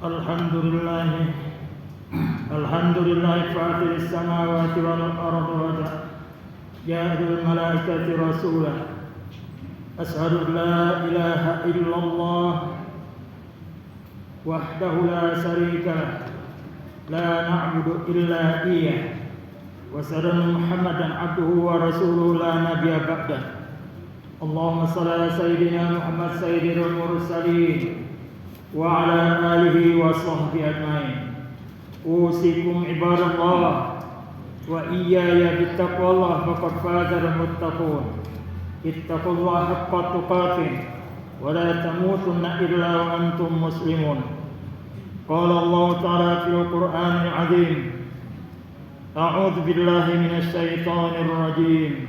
Alhamdulillah fatiris samawati wal ardi wa ja'alul malaikati rasulah. Ashhadu an la ilaha illallah wahdahu la syarika lah, la na'budu illa iyyah, wa ashhadu anna Muhammadan abduhu wa rasuluhu la nabiyya ba'dah. Allahumma shalli ala sayyidina Muhammad sayyidil mursalin wa ala alihi wa sahbihi ajmain. Usikum ibadallah wa iyaya bittaqwallah faqad fazal muttaqun. Ittaqullaha haqqa tuqatih wa la tamutunna illa wa antum muslimun. Qala Allah ta'ala fil Qur'anil 'azim. A'udzu billahi minasy syaithanir rajim.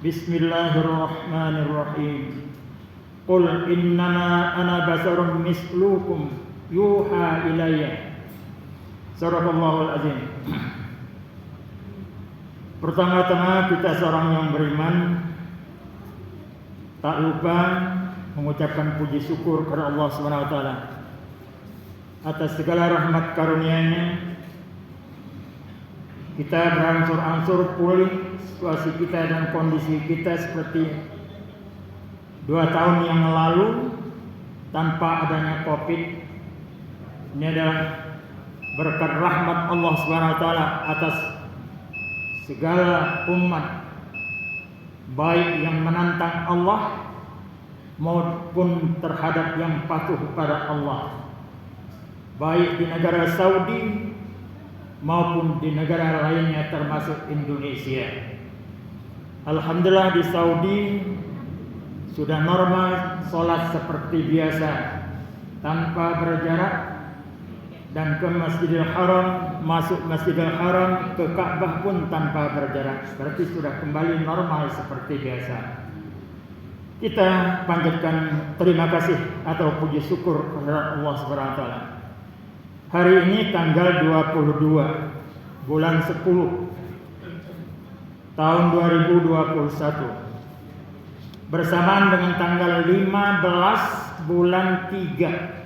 Bismillahirrahmanirrahim. Qul innama ana basarun mislukum yuha ilayya. Sadaqallahul azim. Pertama-tama kita seorang yang beriman tak lupa mengucapkan puji syukur kepada Allah Subhanahu wa taala atas segala rahmat karunia-Nya. Kita berangsur-angsur pulih situasi kita dan kondisi kita seperti 2 tahun yang lalu tanpa adanya Covid. Ini adalah berkat rahmat Allah Subhanahu wa taala atas segala umat, baik yang menantang Allah maupun terhadap yang patuh pada Allah, baik di negara Saudi maupun di negara lainnya termasuk Indonesia. Alhamdulillah di Saudi sudah normal sholat seperti biasa tanpa berjarak, dan ke Masjidil Haram, masuk Masjidil Haram, ke Ka'bah pun tanpa berjarak. Berarti sudah kembali normal seperti biasa. Kita panjatkan terima kasih atau puji syukur kepada Allah Subhanahu wa taala. Hari ini tanggal 22 bulan 10 tahun 2021 bersamaan dengan tanggal 15 bulan 3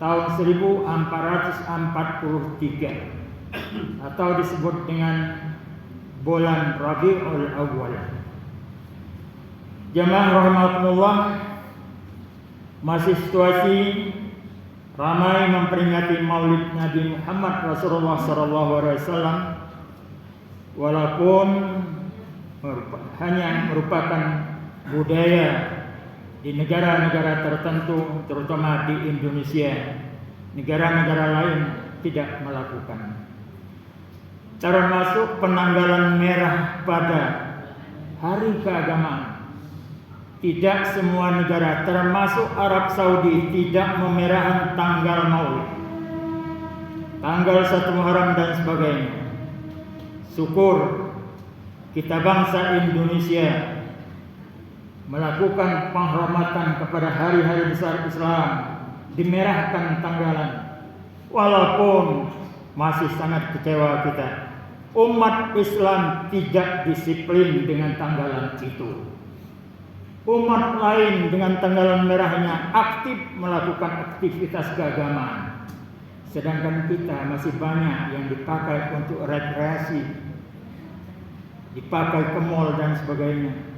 tahun 1443 atau disebut dengan bulan Rabiul Awal. Jamaah rahimakumullah, masih situasi ramai memperingati Maulid Nabi Muhammad Rasulullah SAW, walaupun hanya merupakan budaya di negara-negara tertentu, terutama di Indonesia. Negara-negara lain tidak melakukan. Termasuk penanggalan merah pada hari keagamaan. Tidak semua negara, termasuk Arab Saudi, tidak memerahkan tanggal Maulid, tanggal 1 Muharram dan sebagainya. Syukur kita bangsa Indonesia melakukan penghormatan kepada hari-hari besar Islam, dimerahkan tanggalan. Walaupun masih sangat kecewa kita, umat Islam tidak disiplin dengan tanggalan itu. Umat lain dengan tanggalan merahnya aktif melakukan aktivitas keagamaan, sedangkan kita masih banyak yang dipakai untuk rekreasi, dipakai ke mall dan sebagainya.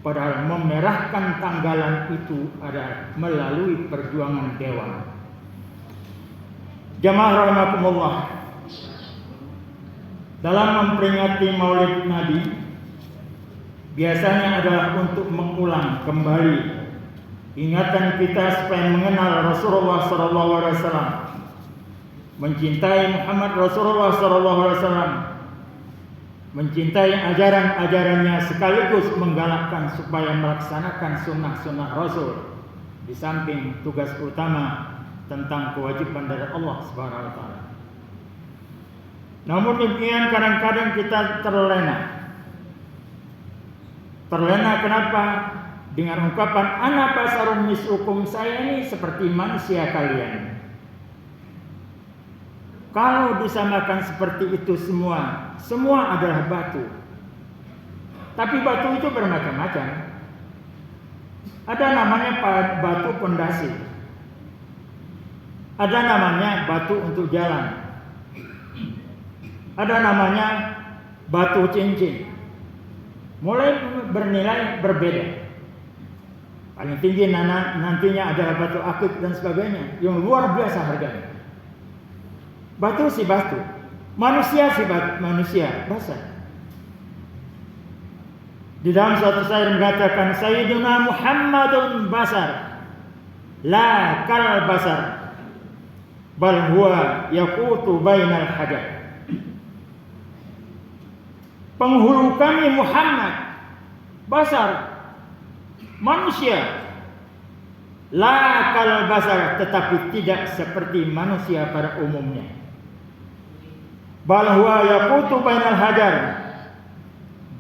Padahal memerahkan tanggalan itu adalah melalui perjuangan dewan. Jamaah rahimakumullah, dalam memperingati Maulid Nabi biasanya adalah untuk mengulang kembali ingatan kita supaya mengenal Rasulullah SAW, mencintai Muhammad Rasulullah SAW, mencintai ajaran-ajarannya, sekaligus menggalakkan supaya melaksanakan sunnah-sunnah Rasul, di samping tugas utama tentang kewajiban dari Allah Subhanahu wa taala. Namun demikian kadang-kadang kita terlena. Terlena kenapa? Dengan ungkapan ana basarun mislukum, saya ini seperti manusia kalian. Kalau disamakan seperti itu semua adalah batu. Tapi batu itu bermacam-macam. Ada namanya batu pondasi. Ada namanya batu untuk jalan. Ada namanya batu cincin. Mulai bernilai berbeda. Paling tinggi nantinya adalah batu akik dan sebagainya yang luar biasa harganya. Batu si batu, manusia si manusia basar. Di dalam suatu syair mengatakan Sayyiduna Muhammadun basar la kal basar bal huwa yaqutu bainal hajar. Penghulu kami Muhammad basar, manusia, la kal basar, tetapi tidak seperti manusia pada umumnya. Bal huwa yaqutu bainal hajar,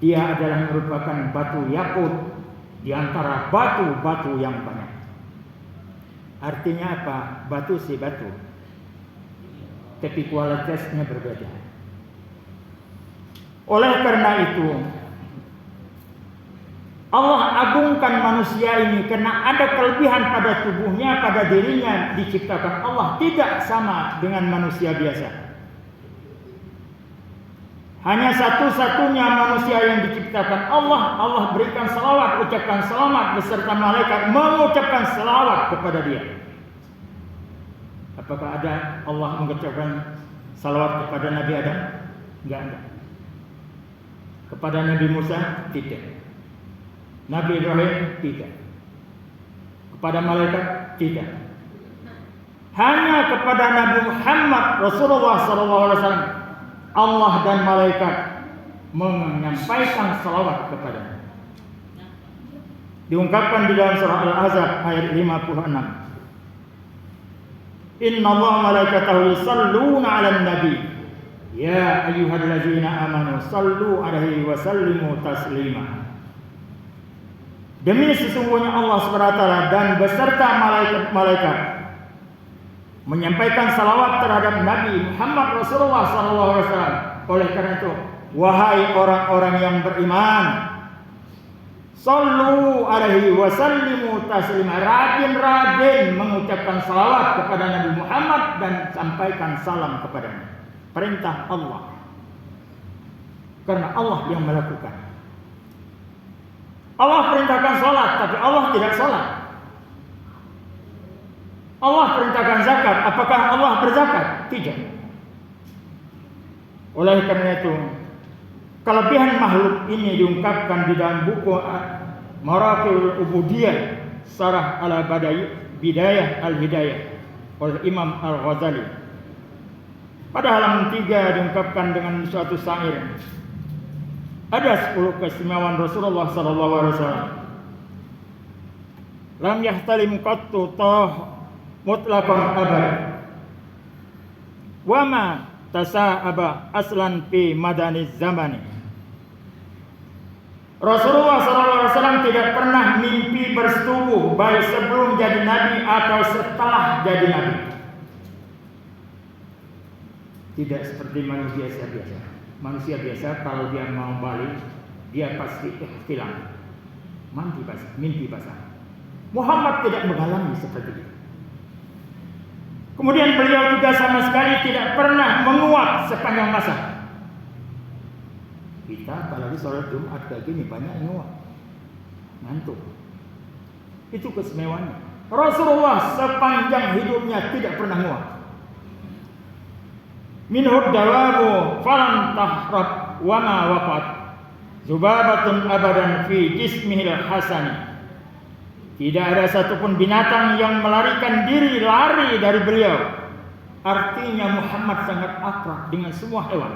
dia adalah merupakan batu yakut di antara batu-batu yang banyak. Artinya apa? Batu si batu, tapi kualitasnya berbeda. Oleh karena itu Allah agungkan manusia ini karena ada kelebihan pada tubuhnya, pada dirinya diciptakan Allah tidak sama dengan manusia biasa. Hanya satu-satunya manusia yang diciptakan Allah berikan salawat, ucapkan selamat beserta malaikat mengucapkan salawat kepada dia. Apakah ada Allah mengucapkan salawat kepada Nabi Adam? Enggak ada. Kepada Nabi Musa? Tidak. Nabi Ibrahim? Tidak. Kepada malaikat? Tidak. Hanya kepada Nabi Muhammad Rasulullah SAW Allah dan malaikat menyampaikan salawat kepadanya. Diungkapkan di dalam surah Al-Ahzab ayat 56. Inna Allah malaikatahu yusalluna 'alan nabi ya ayyuhallazina amanu sallu 'alaihi wa sallimu taslima. Demi sesungguhnya Allah SWT dan beserta malaikat-malaikat menyampaikan salawat terhadap Nabi Muhammad Rasulullah SAW. Oleh karena itu, wahai orang-orang yang beriman, sallu alaihi wa sallimu taslima, rajin-rajin mengucapkan salawat kepada Nabi Muhammad dan sampaikan salam kepadanya. Perintah Allah. Karena Allah yang melakukan. Allah perintahkan salat, tapi Allah tidak salat. Allah perintahkan zakat, apakah Allah berzakat? Tidak. Oleh karena itu, kelebihan makhluk ini diungkapkan di dalam buku Maraqil Ubudiyah Syarah ala Bidayah al-Hidayah oleh Imam Al-Ghazali. Pada halaman 3 diungkapkan dengan suatu syair. Ada 10 keistimewaan Rasulullah SAW. Lam yahtalim qattu mutlaqan abad. Wa ma tasa'aba aslan fi madani zamani. Rasulullah SAW tidak pernah mimpi bersetubuh baik sebelum jadi nabi atau setelah jadi nabi. Tidak seperti manusia biasa. Manusia biasa kalau dia mau balik, dia pasti ihtilam, mimpi basah. Muhammad tidak mengalami seperti itu. Kemudian beliau juga sama sekali tidak pernah menguap sepanjang masa. Kita apalagi sholat Jumat kayak gini banyak menguap, ngantuk. Itu keistimewaan. Rasulullah sepanjang hidupnya tidak pernah menguap. Minhud dawabu falam tahrab wa ma waqat zubabatun abadan fi jismihil hasani. Tidak ada satupun binatang yang melarikan diri lari dari beliau. Artinya Muhammad sangat akrab dengan semua hewan.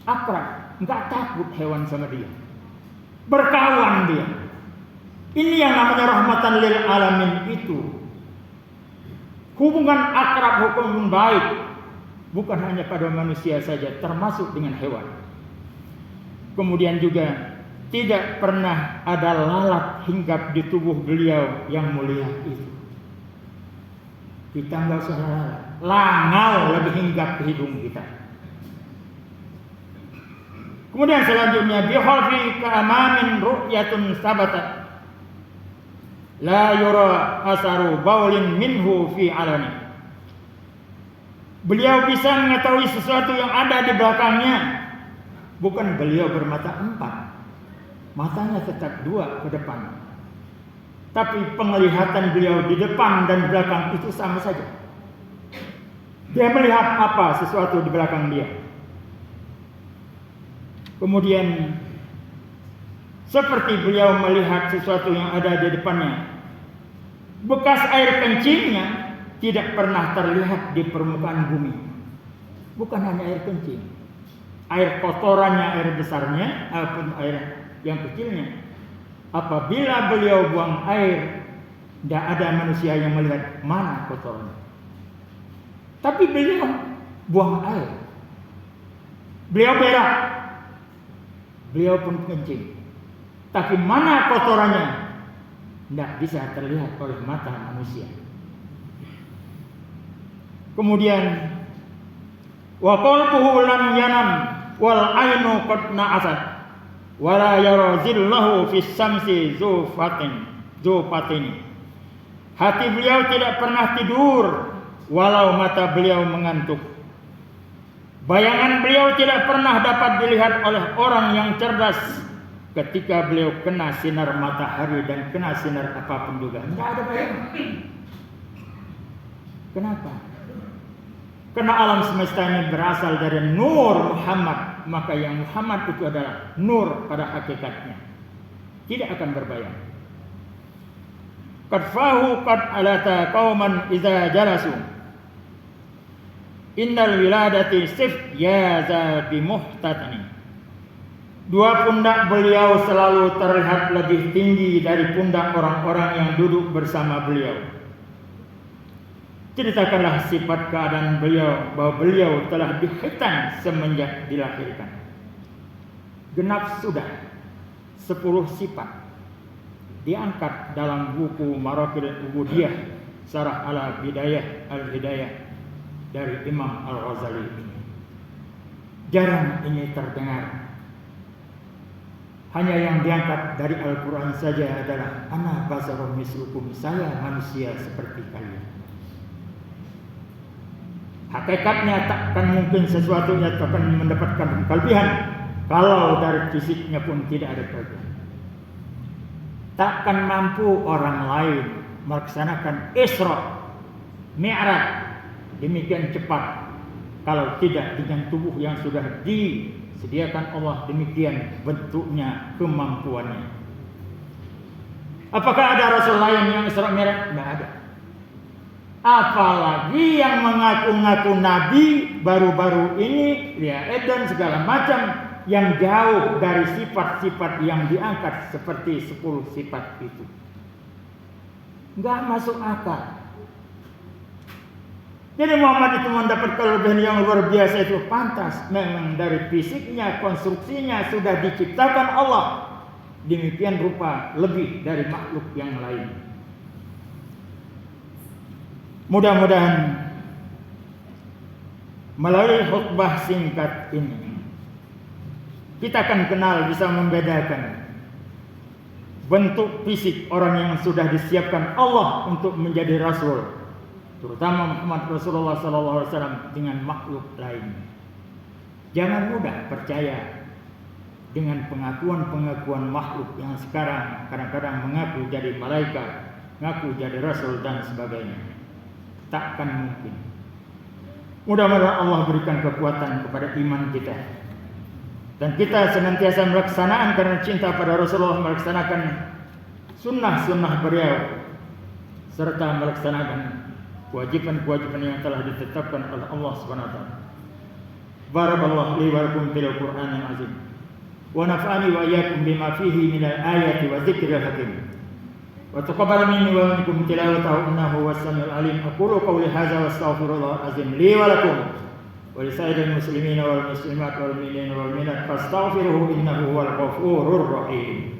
Akrab, enggak takut hewan sama dia. Berkawan dia. Ini yang namanya rahmatan lil alamin itu. Hubungan akrab, hukum baik, bukan hanya pada manusia saja, termasuk dengan hewan. Kemudian juga tidak pernah ada lalat hinggap di tubuh beliau yang mulia itu. Kita enggak usah lalat, langau lebih hinggap ke hidung kita. Kemudian selanjutnya bihalfi ka'amamin ru'yatun sabatat la yura asaru baulin minhu fi alani. Beliau bisa mengetahui sesuatu yang ada di belakangnya. Bukan beliau bermata empat, matanya tetap dua ke depan, tapi penglihatan beliau di depan dan belakang itu sama saja. Dia melihat apa sesuatu di belakang dia. Kemudian seperti beliau melihat sesuatu yang ada di depannya, bekas air kencingnya tidak pernah terlihat di permukaan bumi. Bukan hanya air kencing, air kotorannya, air besarnya, ataupun air yang kecilnya. Apabila beliau buang air, tidak ada manusia yang melihat mana kotorannya. Tapi beliau buang air, beliau berak, beliau pun kencing. Tapi mana kotorannya tidak bisa terlihat oleh mata manusia. Kemudian wa qalbuhu lam yanam wal ainu qad na'asat wa la yara zillahu fis samsi zufatin. Hati beliau tidak pernah tidur walau mata beliau mengantuk. Bayangan beliau tidak pernah dapat dilihat oleh orang yang cerdas ketika beliau kena sinar matahari dan kena sinar apapun juga. Tidak ada bayangan. Kenapa? Karena alam semesta ini berasal dari nur Muhammad, maka yang Muhammad itu adalah nur pada hakikatnya. Tidak akan berbayang. Qad fahu qad alata qauman idza jalasu. Innal wiladati sif ya za bimuhtatani. Dua pundak beliau selalu terlihat lebih tinggi dari pundak orang-orang yang duduk bersama beliau. Ceritakanlah sifat keadaan beliau, bahwa beliau telah dihitan semenjak dilahirkan. Genap sudah 10 sifat diangkat dalam buku Maraqil Ubudiyah Syarah ala Bidayah al-Hidayah dari Imam Al-Ghazali ini. Jarang ini terdengar. Hanya yang diangkat dari Al-Quran saja adalah ana basarun mislukum, saya manusia seperti kalian. Hakikatnya takkan mungkin sesuatu yang akan mendapatkan kelebihan kalau dari fisiknya pun tidak ada kelebihan. Takkan mampu orang lain melaksanakan Isra Mi'raj demikian cepat kalau tidak dengan tubuh yang sudah disediakan Allah demikian bentuknya, kemampuannya. Apakah ada rasul lain yang Isra Mi'raj? Tidak ada. Apalagi yang mengaku-ngaku nabi baru-baru ini, ya dan segala macam yang jauh dari sifat-sifat yang diangkat seperti 10 sifat itu. Enggak masuk akal. Jadi Muhammad itu mendapat kelebihan yang luar biasa itu pantas. Memang dari fisiknya, konstruksinya sudah diciptakan Allah demikian rupa lebih dari makhluk yang lain. Mudah-mudahan melalui khutbah singkat ini kita akan kenal, bisa membedakan bentuk fisik orang yang sudah disiapkan Allah untuk menjadi rasul, terutama Muhammad Rasulullah SAW, dengan makhluk lain. Jangan mudah percaya dengan pengakuan-pengakuan makhluk yang sekarang kadang-kadang mengaku jadi malaikat, mengaku jadi rasul dan sebagainya. Takkan mungkin. Mudah-mudahan Allah berikan kekuatan kepada iman kita, dan kita senantiasa melaksanakan karena cinta pada Rasulullah, melaksanakan sunnah-sunnah beliau serta melaksanakan kewajiban-kewajiban yang telah ditetapkan oleh Allah Subhanahu wa taala. Barakallahu li wa lakum fil Qur'anil azim wa nafa'ani wa iyyakum bima fihi minal ayati wa dzikril hakim. Wa taqabbal minni wa minkum tilawatahu innahu was-sami'ul 'alim. Aqulu qawli hadza wa astaghfirullahal azim li wa lakum wa li sa'iril muslimina wal muslimat wal mu'minina wal mu'minat fastaghfiruhu innahu huwal ghafurur rahim.